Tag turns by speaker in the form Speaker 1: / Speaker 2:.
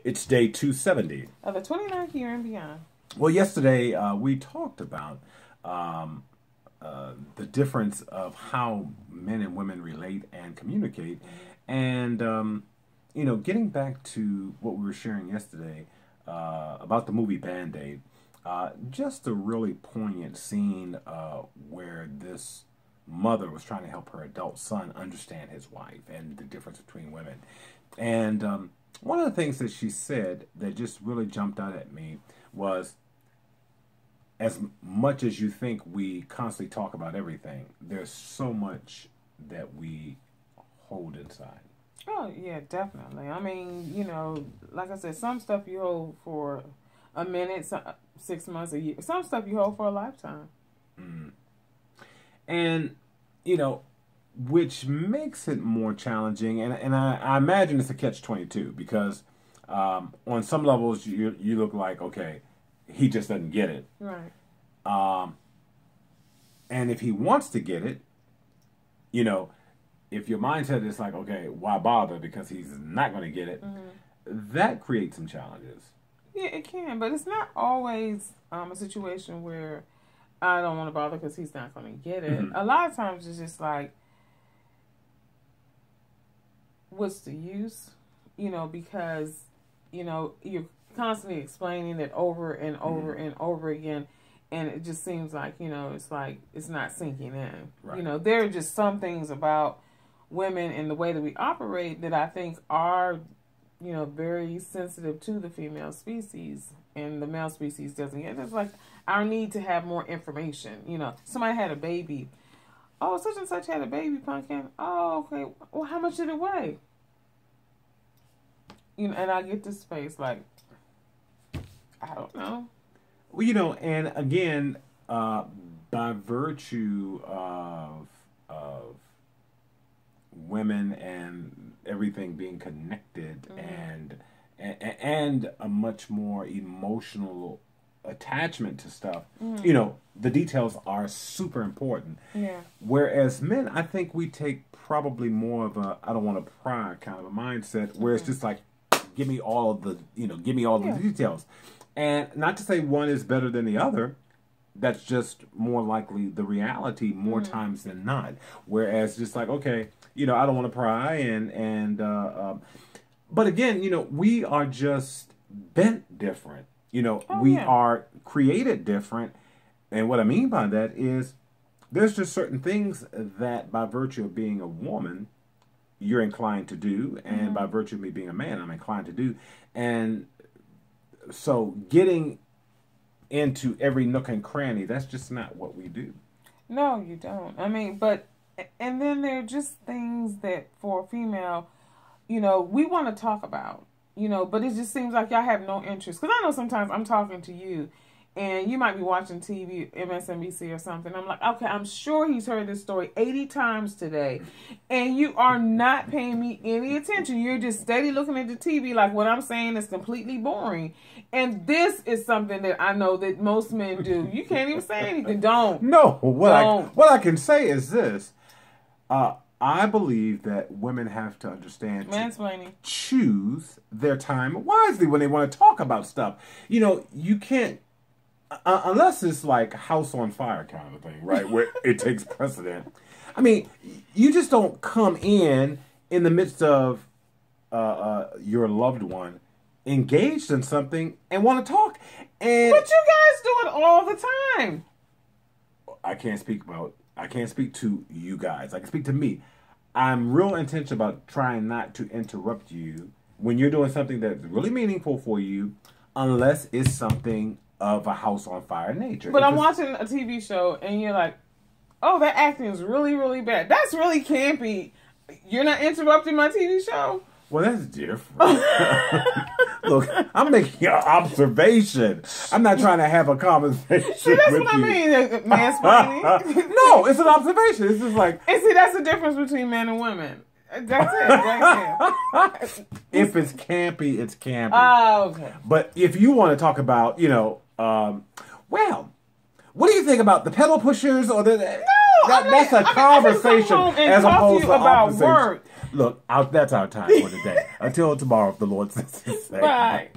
Speaker 1: It's day 270
Speaker 2: of the 29th year and beyond.
Speaker 1: Well, yesterday we talked about the difference of how men and women relate and communicate. And, getting back to what we were sharing yesterday about the movie Band-Aid, just a really poignant scene where this mother was trying to help her adult son understand his wife and the difference between women. And one of the things that she said that just really jumped out at me was, as much as you think we constantly talk about everything, there's so much that we hold inside.
Speaker 2: Oh, yeah, definitely. I mean, like I said, some stuff you hold for a minute, 6 months, a year. Some stuff you hold for a lifetime.
Speaker 1: Mm. And, which makes it more challenging. And I imagine it's a catch-22 because on some levels you look like, okay, he just doesn't get it.
Speaker 2: Right.
Speaker 1: And if he wants to get it, if your mindset is like, okay, why bother because he's not going to get it, that creates some challenges.
Speaker 2: Yeah, it can, but it's not always a situation where I don't want to bother because he's not going to get it. A lot of times it's just like, what's the use? Because, you're constantly explaining it over and over and over again, and it just seems like, it's like it's not sinking in.
Speaker 1: Right.
Speaker 2: There are just some things about women and the way that we operate that I think are, very sensitive to the female species, and the male species doesn't get it. It's like our need to have more information. Somebody had a baby. Oh, such and such had a baby, Pumpkin. Oh, okay. Well, how much did it weigh? And I get this face like, I don't know.
Speaker 1: Well, and again, by virtue of women and everything being connected and a much more emotional attachment to stuff, the details are super important.
Speaker 2: Yeah.
Speaker 1: Whereas men, I think we take probably more of a I don't want to pry kind of a mindset where it's just like, give me all of the, the details. And not to say one is better than the other. That's just more likely the reality more times than not. Whereas just like, okay, I don't want to pry but again, we are just bent different. We are created different. And what I mean by that is there's just certain things that by virtue of being a woman, you're inclined to do. And by virtue of me being a man, I'm inclined to do. And so getting into every nook and cranny, that's just not what we do.
Speaker 2: No, you don't. I mean, and then there are just things that for a female, we want to talk about, but it just seems like y'all have no interest. Because I know sometimes I'm talking to you and you might be watching TV, MSNBC or something. I'm like, okay, I'm sure he's heard this story 80 times today. And you are not paying me any attention. You're just steady looking at the TV like what I'm saying is completely boring. And this is something that I know that most men do. You can't even say anything. Don't.
Speaker 1: No. What I can say is this. I believe that women have to understand
Speaker 2: mansplaining.
Speaker 1: Choose their time wisely when they want to talk about stuff. You can't, unless it's like house on fire kind of thing, right? Where it takes precedent. I mean, you just don't come in the midst of your loved one engaged in something and want to talk. And
Speaker 2: but you guys do it all the time.
Speaker 1: I can't speak to you guys. I can speak to me. I'm real intentional about trying not to interrupt you when you're doing something that's really meaningful for you, unless it's something of a house on fire nature.
Speaker 2: But I'm watching a TV show and you're like, oh, that acting is really, really bad. That's really campy. You're not interrupting my TV show?
Speaker 1: Well, that's different. Look, I'm making an observation. I'm not trying to have a conversation.
Speaker 2: See, that's what I mean, mansplaining.
Speaker 1: No, it's an observation. It's just like...
Speaker 2: And see, that's the difference between men and women. That's it, right there.
Speaker 1: If it's campy, it's campy.
Speaker 2: Oh, okay.
Speaker 1: But if you want to talk about, well, what do you think about the pedal pushers or the...
Speaker 2: No,
Speaker 1: that's a conversation
Speaker 2: as opposed to
Speaker 1: about
Speaker 2: work.
Speaker 1: Look, that's our time for today. Until tomorrow, if the Lord says the same.
Speaker 2: Right.